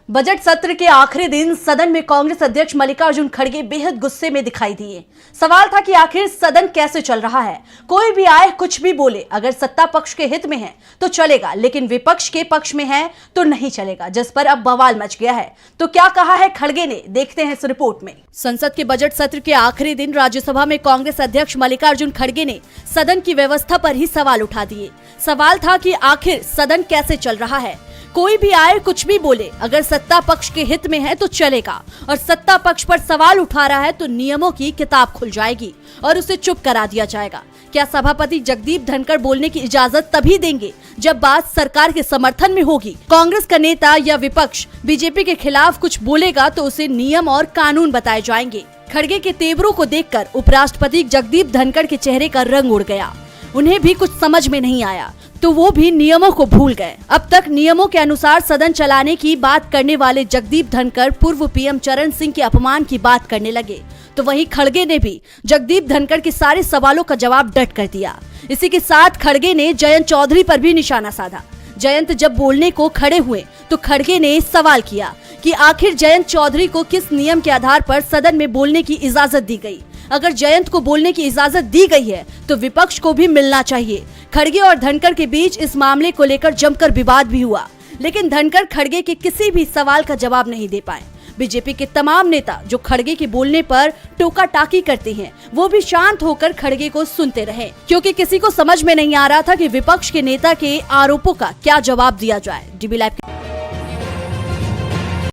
Budget सत्र के आखिरी दिन सदन में कांग्रेस अध्यक्ष मल्लिकार्जुन खड़गे बेहद गुस्से में दिखाई दिए। सवाल था कि आखिर सदन कैसे चल रहा है। कोई भी आए कुछ भी बोले, अगर सत्ता पक्ष के हित में है तो चलेगा, लेकिन विपक्ष के पक्ष में है तो नहीं चलेगा, जिस पर अब बवाल मच गया है। तो क्या कहा है खड़गे ने, देखते हैं इस रिपोर्ट में। संसद के बजट सत्र के आखिरी दिन राज्यसभा में कांग्रेस अध्यक्ष मल्लिकार्जुन खड़गे ने सदन की व्यवस्था पर ही सवाल उठा दिए। सवाल था कि आखिर सदन कैसे चल रहा है। कोई भी आए कुछ भी बोले, अगर सत्ता पक्ष के हित में है तो चलेगा, और सत्ता पक्ष पर सवाल उठा रहा है तो नियमों की किताब खुल जाएगी और उसे चुप करा दिया जाएगा। क्या सभापति जगदीप धनखड़ बोलने की इजाजत तभी देंगे जब बात सरकार के समर्थन में होगी। कांग्रेस का नेता या विपक्ष बीजेपी के खिलाफ कुछ बोलेगा तो उसे नियम और कानून बताए जाएंगे। खड़गे के तेवरों को देखकर उपराष्ट्रपति जगदीप धनखड़ के चेहरे का रंग उड़ गया। उन्हें भी कुछ समझ में नहीं आया तो वो भी नियमों को भूल गए। अब तक नियमों के अनुसार सदन चलाने की बात करने वाले जगदीप धनखड़ पूर्व पीएम चरण सिंह के अपमान की बात करने लगे, तो वहीं खड़गे ने भी जगदीप धनखड़ के सारे सवालों का जवाब डट कर दिया। इसी के साथ खड़गे ने जयंत चौधरी पर भी निशाना साधा। जयंत जब बोलने को खड़े हुए तो खड़गे ने सवाल किया कि आखिर जयंत चौधरी को किस नियम के आधार पर सदन में बोलने की इजाजत दी गई। अगर जयंत को बोलने की इजाजत दी गई है तो विपक्ष को भी मिलना चाहिए। खड़गे और धनखड़ के बीच इस मामले को लेकर जमकर विवाद भी हुआ, लेकिन धनखड़ खड़गे के किसी भी सवाल का जवाब नहीं दे पाए। बीजेपी के तमाम नेता जो खड़गे के बोलने पर टोका टाकी करते हैं, वो भी शांत होकर खड़गे को सुनते रहे, क्योंकि किसी को समझ में नहीं आ रहा था कि विपक्ष के नेता के आरोपों का क्या जवाब दिया जाए। DB live